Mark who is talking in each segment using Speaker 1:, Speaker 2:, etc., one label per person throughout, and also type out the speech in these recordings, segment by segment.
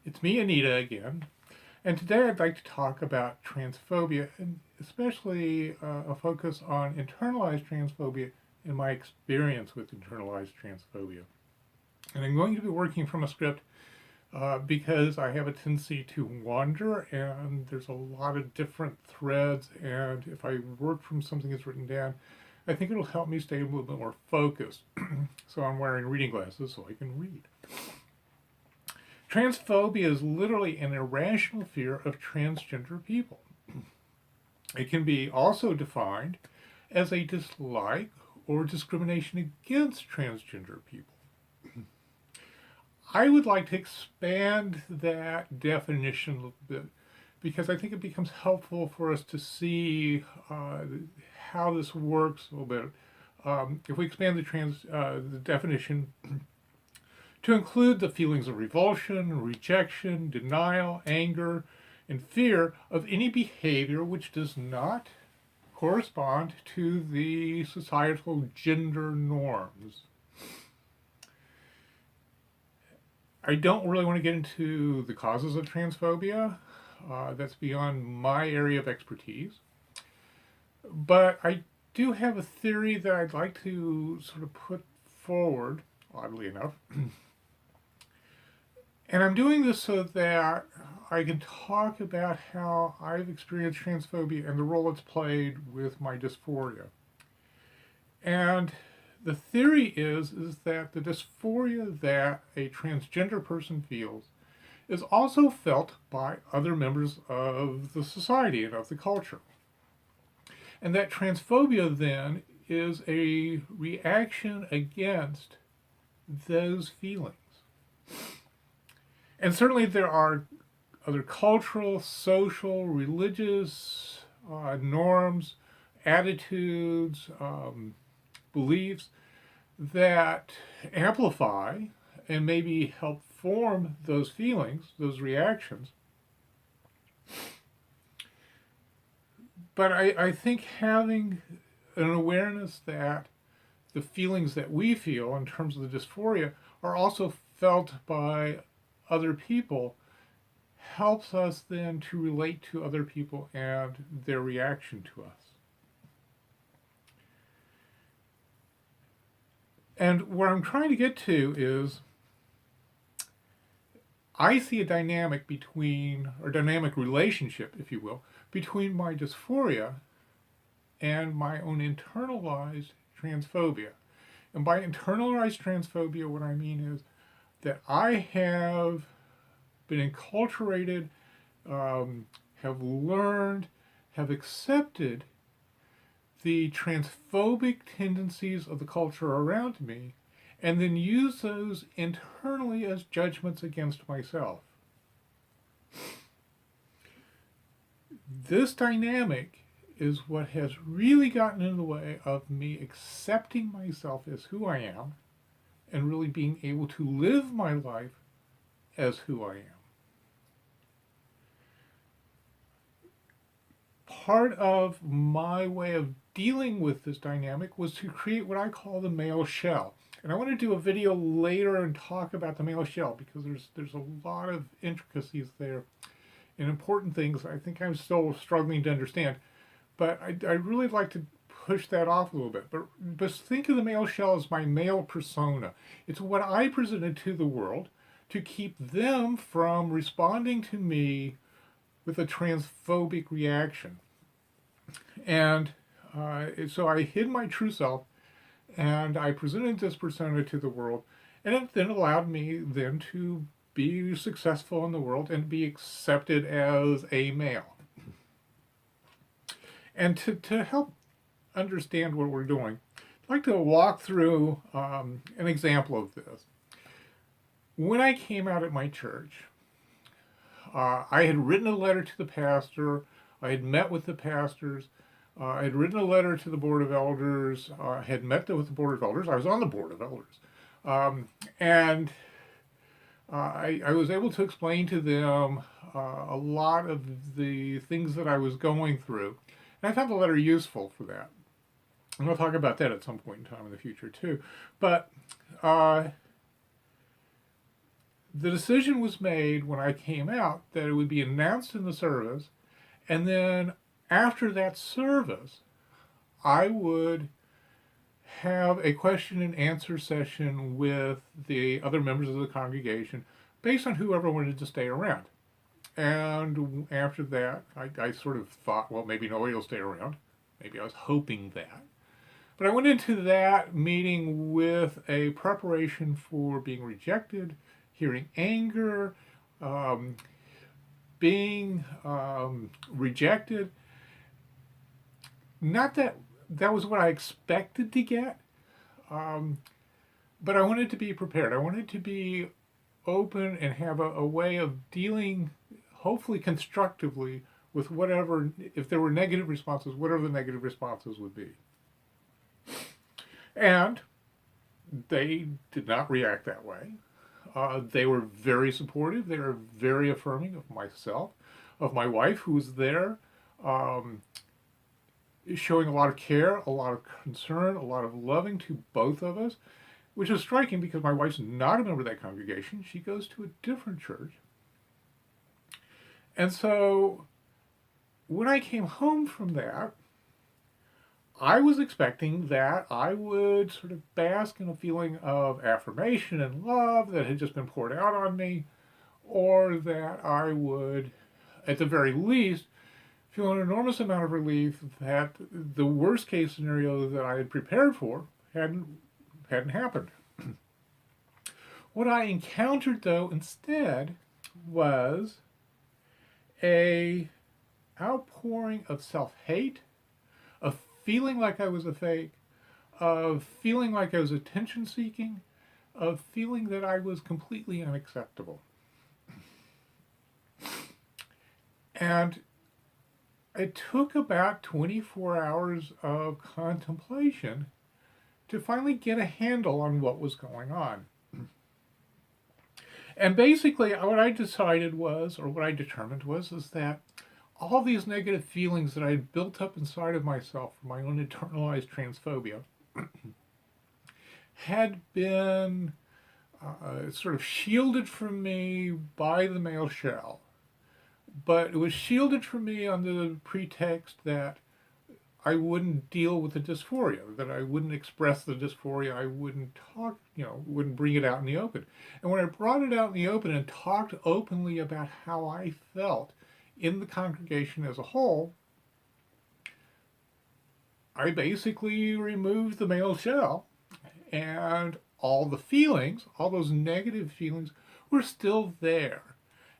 Speaker 1: It's me, Anita, again, and today I'd like to talk about transphobia, and especially a focus on internalized transphobia and my experience with internalized transphobia. And I'm going to be working from a script because I have a tendency to wander, and there's a lot of different threads, and if I work from something that's written down, I think it'll help me stay a little bit more focused. So I'm wearing reading glasses so I can read. Transphobia is literally an irrational fear of transgender people. It can be also defined as a dislike or discrimination against transgender people. I would like to expand that definition a little bit because I think it becomes helpful for us to see how this works a little bit. If we expand the definition to include the feelings of revulsion, rejection, denial, anger, and fear of any behavior which does not correspond to the societal gender norms. I don't really want to get into the causes of transphobia. That's beyond my area of expertise. But I do have a theory that I'd like to sort of put forward, oddly enough. And I'm doing this so that I can talk about how I've experienced transphobia and the role it's played with my dysphoria. And the theory is that the dysphoria that a transgender person feels is also felt by other members of the society and of the culture. And that transphobia then is a reaction against those feelings. And certainly there are other cultural, social, religious norms, attitudes, beliefs that amplify and maybe help form those feelings, those reactions. But I think having an awareness that the feelings that we feel in terms of the dysphoria are also felt by other people helps us then to relate to other people and their reaction to us. And what I'm trying to get to is I see a dynamic between, or dynamic relationship, if you will, between my dysphoria and my own internalized transphobia. And by internalized transphobia, what I mean is that I have been enculturated, have learned, have accepted the transphobic tendencies of the culture around me, and then use those internally as judgments against myself. This dynamic is what has really gotten in the way of me accepting myself as who I am and really being able to live my life as who I am. Part of my way of dealing with this dynamic was to create what I call the male shell. And I want to do a video later and talk about the male shell because there's a lot of intricacies there and important things I think I'm still struggling to understand. But I'd really like to push that off a little bit. But think of the male shell as my male persona. It's what I presented to the world to keep them from responding to me with a transphobic reaction. And so I hid my true self and I presented this persona to the world, and it then allowed me then to be successful in the world and be accepted as a male. And to help understand what we're doing, I'd like to walk through an example of this. When I came out at my church, I had written a letter to the pastor, I had met with the pastors, I had written a letter to the Board of Elders, had met with the Board of Elders, I was on the Board of Elders, and I was able to explain to them a lot of the things that I was going through. And I found the letter useful for that. And we'll talk about that at some point in time in the future too. But the decision was made when I came out that it would be announced in the service, and then after that service, I would have a question and answer session with the other members of the congregation based on whoever wanted to stay around. And after that, I sort of thought, well, maybe nobody will stay around. Maybe I was hoping that. But I went into that meeting with a preparation for being rejected, hearing anger, being rejected. Not that that was what I expected to get, but I wanted to be prepared. I wanted to be open and have a way of dealing, hopefully constructively, with whatever, if there were negative responses, whatever the negative responses would be. And they did not react that way. They were very supportive. They were very affirming of myself, of my wife, who was there, showing a lot of care, a lot of concern, a lot of loving to both of us, which is striking because my wife's not a member of that congregation. She goes to a different church. And so when I came home from that, I was expecting that I would sort of bask in a feeling of affirmation and love that had just been poured out on me, or that I would, at the very least, feel an enormous amount of relief that the worst case scenario that I had prepared for hadn't happened. What I encountered, though, instead was a outpouring of self-hate, of feeling like I was a fake, of feeling like I was attention-seeking, of feeling that I was completely unacceptable. And it took about 24 hours of contemplation to finally get a handle on what was going on. And basically, what I decided was, or what I determined was, is that all these negative feelings that I had built up inside of myself from my own internalized transphobia had been sort of shielded from me by the male shell. But it was shielded from me under the pretext that I wouldn't deal with the dysphoria, that I wouldn't express the dysphoria, I wouldn't talk, wouldn't bring it out in the open. And when I brought it out in the open and talked openly about how I felt in the congregation as a whole, I basically removed the male shell, and all the feelings, all those negative feelings, were still there,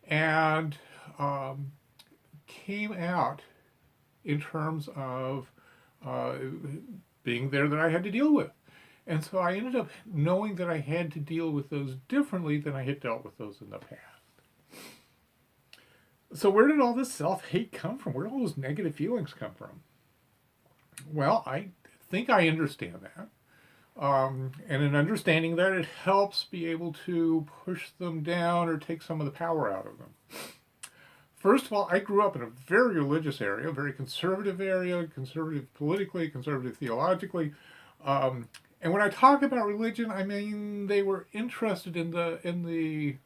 Speaker 1: and came out in terms of being there that I had to deal with. And so I ended up knowing that I had to deal with those differently than I had dealt with those in the past. So where did all this self-hate come from? Where did all those negative feelings come from? Well, I think I understand that. And in understanding that, it helps be able to push them down or take some of the power out of them. First of all, I grew up in a very religious area, a very conservative area, conservative politically, conservative theologically. And when I talk about religion, I mean they were interested in the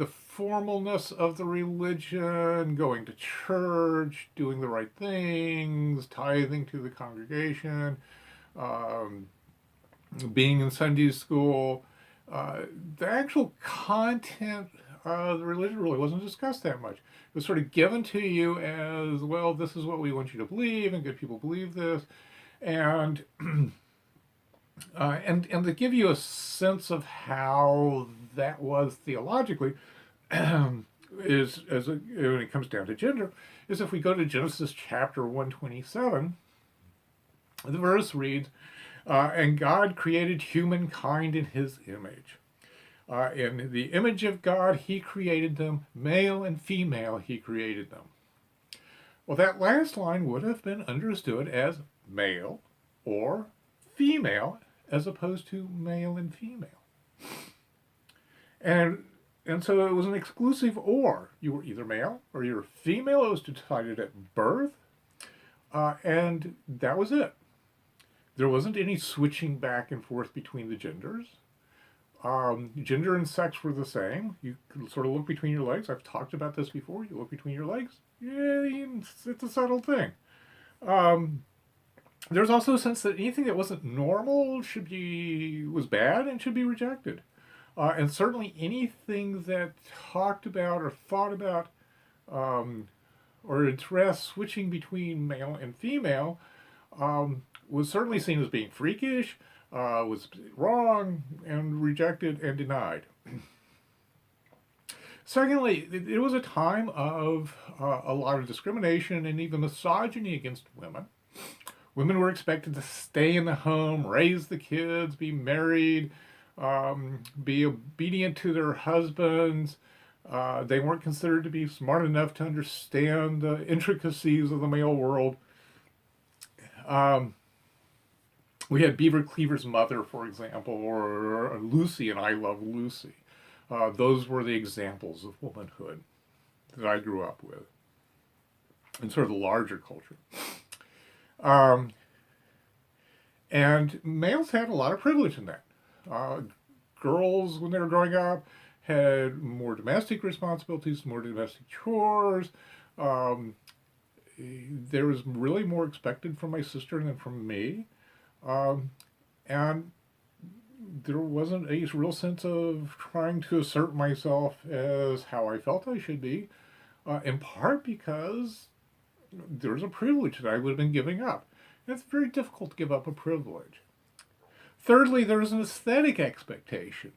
Speaker 1: formalness of the religion, going to church, doing the right things, tithing to the congregation, being in Sunday school. The actual content of the religion really wasn't discussed that much. It was sort of given to you as, well, this is what we want you to believe, and good people believe this, and and to give you a sense of how that was theologically, when it comes down to gender, is if we go to Genesis chapter 127, the verse reads, and God created humankind in his image. In the image of God, he created them, male and female, he created them. Well, that last line would have been understood as male or female, as opposed to male and female. And so it was an exclusive or. You were either male or you were female. It was decided at birth, and that was it. There wasn't any switching back and forth between the genders. Gender and sex were the same. You could sort of look between your legs. I've talked about this before. You look between your legs. Yeah, it's a subtle thing. Um, there's also a sense that anything that wasn't normal was bad and should be rejected. And certainly anything that talked about or thought about um, or addressed switching between male and female was certainly seen as being freakish, was wrong, and rejected and denied. Secondly, it was a time of a lot of discrimination and even misogyny against women. Women were expected to stay in the home, raise the kids, be married, be obedient to their husbands. They weren't considered to be smart enough to understand the intricacies of the male world. We had Beaver Cleaver's mother, for example, or Lucy and I Love Lucy. Those were the examples of womanhood that I grew up with in sort of the larger culture. And males had a lot of privilege in that. Girls, when they were growing up, had more domestic responsibilities, more domestic chores. There was really more expected from my sister than from me. And there wasn't a real sense of trying to assert myself as how I felt I should be, in part because there was a privilege that I would have been giving up. And it's very difficult to give up a privilege. Thirdly, there was an aesthetic expectation.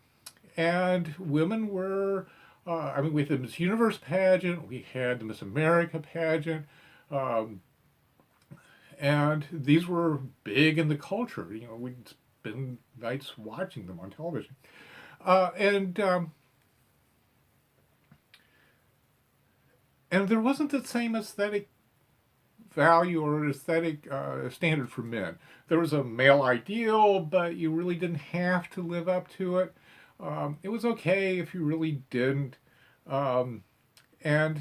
Speaker 1: And women were, we had the Miss Universe pageant, we had the Miss America pageant, and these were big in the culture. You know, we'd spend nights watching them on television. And there wasn't the same aesthetic value or aesthetic standard for men. There was a male ideal, but you really didn't have to live up to it. It was okay if you really didn't. And,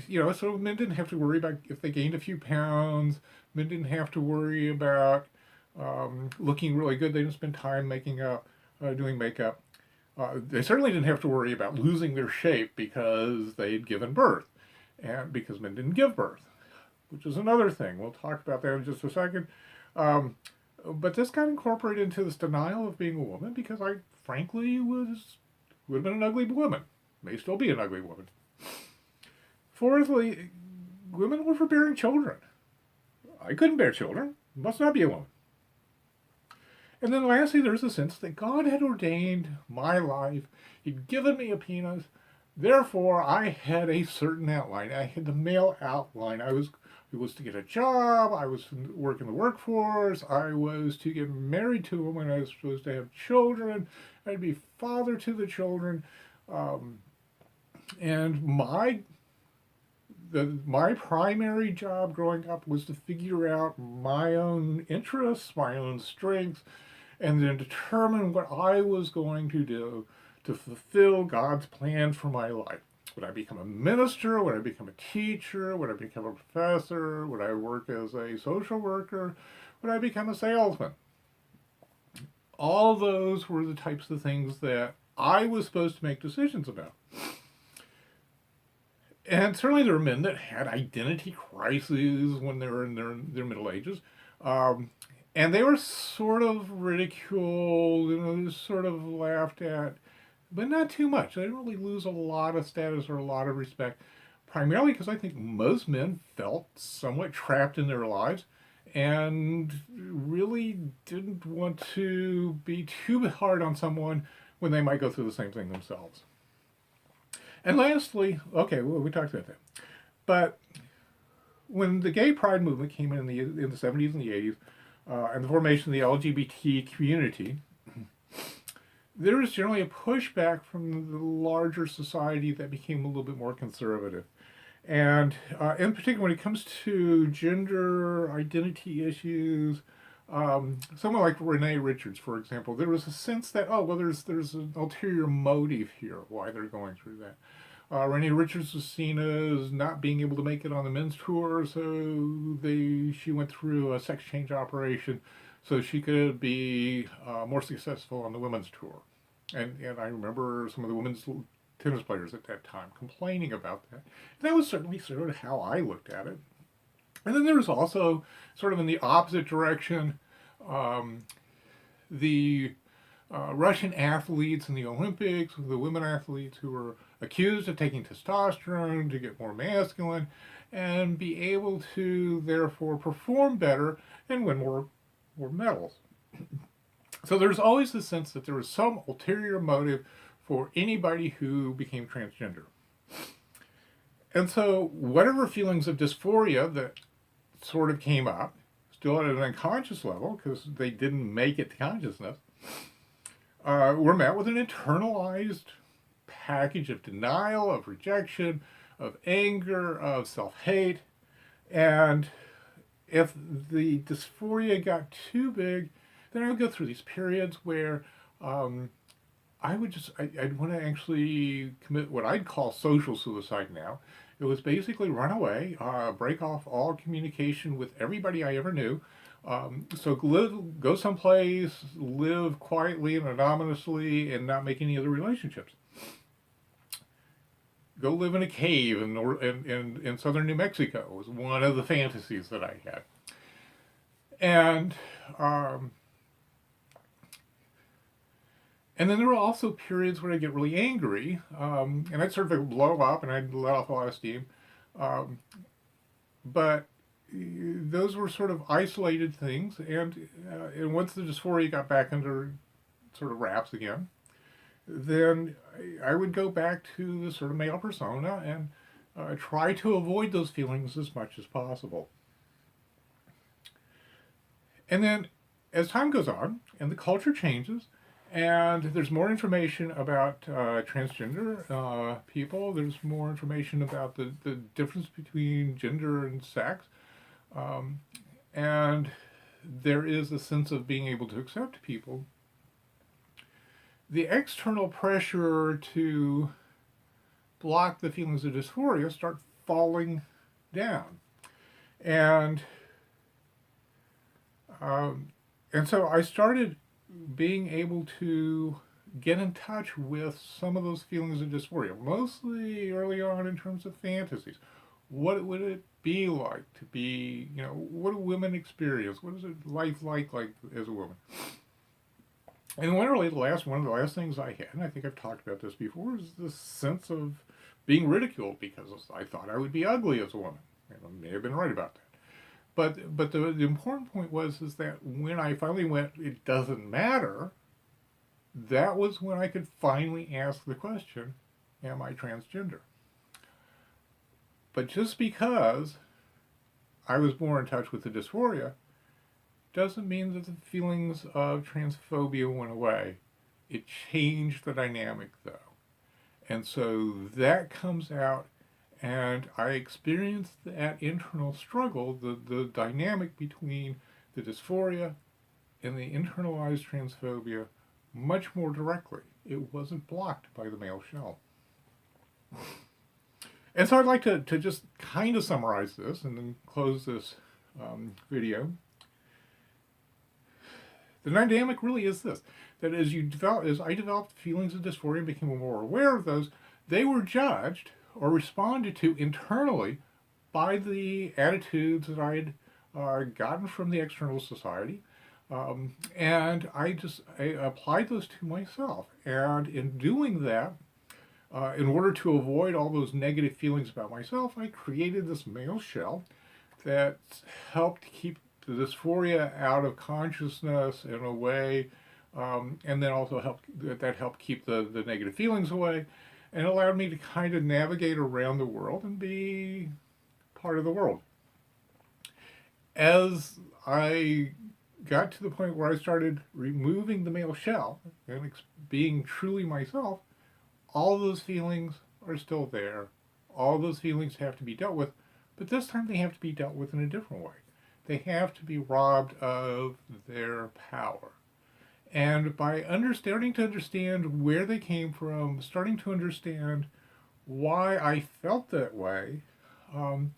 Speaker 1: so men didn't have to worry about if they gained a few pounds. Men didn't have to worry about looking really good. They didn't spend time doing makeup. They certainly didn't have to worry about losing their shape because they'd given birth, and because men didn't give birth, which is another thing. We'll talk about that in just a second. But this got incorporated into this denial of being a woman because I, frankly, would have been an ugly woman. May still be an ugly woman. Fourthly, women were for bearing children. I couldn't bear children. Must not be a woman. And then lastly, there's a sense that God had ordained my life. He'd given me a penis. Therefore, I had a certain outline. I had the male outline. It was to get a job. I was to work in the workforce. I was to get married to a woman. I was supposed to have children. I'd be father to the children. And my primary job growing up was to figure out my own interests, my own strengths, and then determine what I was going to do to fulfill God's plan for my life. Would I become a minister? Would I become a teacher? Would I become a professor? Would I work as a social worker? Would I become a salesman? All those were the types of things that I was supposed to make decisions about. And certainly there were men that had identity crises when they were in their middle ages. And they were sort of ridiculed, sort of laughed at, but not too much. They didn't really lose a lot of status or a lot of respect, primarily because I think most men felt somewhat trapped in their lives and really didn't want to be too hard on someone when they might go through the same thing themselves. And lastly, okay, well, we talked about that. But when the gay pride movement came in the 70s and the 80s, and the formation of the LGBT community, there was generally a pushback from the larger society that became a little bit more conservative. And in particular, when it comes to gender identity issues, someone like Renee Richards, for example, there was a sense that, there's an ulterior motive here why they're going through that. Renee Richards was seen as not being able to make it on the men's tour, so she went through a sex change operation so she could be more successful on the women's tour. And I remember some of the women's tennis players at that time complaining about that. And that was certainly sort of how I looked at it. And then there was also sort of in the opposite direction, the Russian athletes in the Olympics, the women athletes who were accused of taking testosterone to get more masculine and be able to therefore perform better and win more medals. So there's always the sense that there was some ulterior motive for anybody who became transgender. And so whatever feelings of dysphoria that sort of came up, still at an unconscious level because they didn't make it to consciousness, were met with an internalized package of denial, of rejection, of anger, of self-hate. And if the dysphoria got too big, then I would go through these periods where I'd want to actually commit what I'd call social suicide now. It was basically run away, break off all communication with everybody I ever knew. So go someplace, live quietly and anonymously, and not make any other relationships. Go live in a cave in southern New Mexico was one of the fantasies that I had. And then there were also periods where I'd get really angry, and I'd sort of blow up and I'd let off a lot of steam. But those were sort of isolated things, and once the dysphoria got back under sort of wraps again, then I would go back to the sort of male persona and try to avoid those feelings as much as possible. And then as time goes on and the culture changes, and there's more information about transgender people. There's more information about the difference between gender and sex. And there is a sense of being able to accept people. The external pressure to block the feelings of dysphoria start falling down. And so I started being able to get in touch with some of those feelings of dysphoria, mostly early on in terms of fantasies. What would it be like to be, what do women experience? What is it life like as a woman? And one of the last things I had, and I think I've talked about this before, is this sense of being ridiculed because I thought I would be ugly as a woman. And I may have been right about that. But the important point is that when I finally went, it doesn't matter, that was when I could finally ask the question, am I transgender? But just because I was more in touch with the dysphoria doesn't mean that the feelings of transphobia went away. It changed the dynamic, though. And so that comes out, and I experienced that internal struggle, the dynamic between the dysphoria and the internalized transphobia much more directly. It wasn't blocked by the male shell. And so I'd like to just kind of summarize this and then close this video. The dynamic really is this, that as I developed feelings of dysphoria and became more aware of those, they were judged or responded to internally by the attitudes that I had gotten from the external society. And I applied those to myself. And in doing that, in order to avoid all those negative feelings about myself, I created this male shell that helped keep the dysphoria out of consciousness in a way, and then also helped keep the negative feelings away, and allowed me to kind of navigate around the world and be part of the world. As I got to the point where I started removing the male shell and being truly myself, all those feelings are still there. All those feelings have to be dealt with, but this time they have to be dealt with in a different way. They have to be robbed of their power. And by starting to understand where they came from, starting to understand why I felt that way, and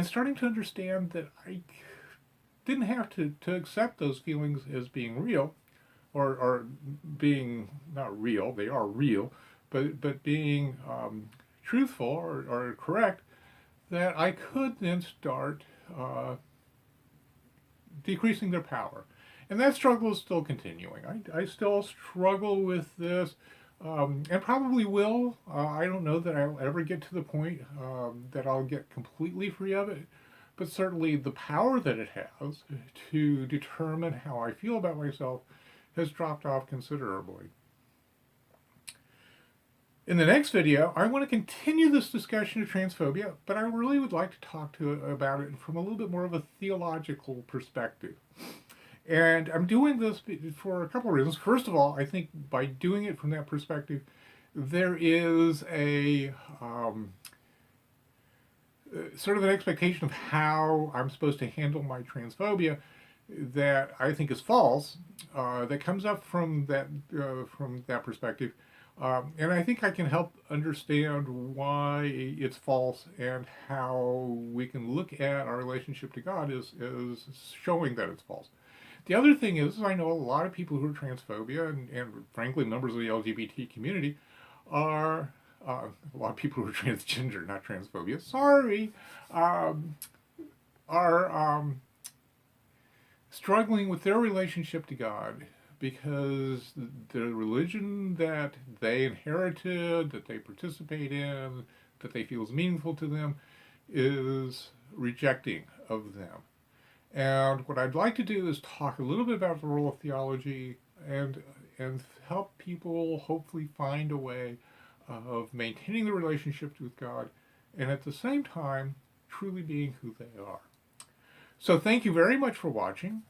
Speaker 1: starting to understand that didn't have to accept those feelings as being real, or being not real, they are real, but being truthful or correct, that I could then start decreasing their power. And that struggle is still continuing. I still struggle with this, and probably will. I don't know that I'll ever get to the point that I'll get completely free of it, but certainly the power that it has to determine how I feel about myself has dropped off considerably. In the next video, I want to continue this discussion of transphobia, but I really would like to talk about it from a little bit more of a theological perspective. And I'm doing this for a couple of reasons. First of all, I think by doing it from that perspective, there is a sort of an expectation of how I'm supposed to handle my transphobia that I think is false, that comes up from that perspective. And I think I can help understand why it's false and how we can look at our relationship to God as showing that it's false. The other thing is, I know a lot of people who are transphobia and frankly members of the LGBT community are, a lot of people who are transgender, not transphobia, sorry, are struggling with their relationship to God because the religion that they inherited, that they participate in, that they feel is meaningful to them, is rejecting of them. And what I'd like to do is talk a little bit about the role of theology and help people hopefully find a way of maintaining the relationship with God and at the same time truly being who they are. So thank you very much for watching.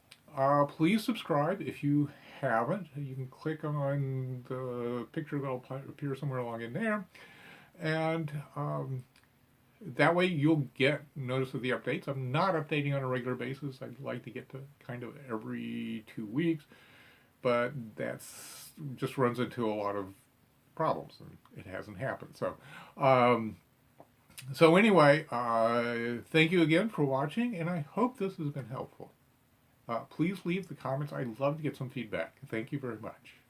Speaker 1: Please subscribe if you haven't. You can click on the picture that'll appear somewhere along in there. And that way you'll get notice of the updates. I'm not updating on a regular basis. I'd like to get to kind of every 2 weeks, but that's just runs into a lot of problems, and it hasn't happened. So anyway, thank you again for watching, and I hope this has been helpful. Please leave the comments. I'd love to get some feedback. Thank you very much.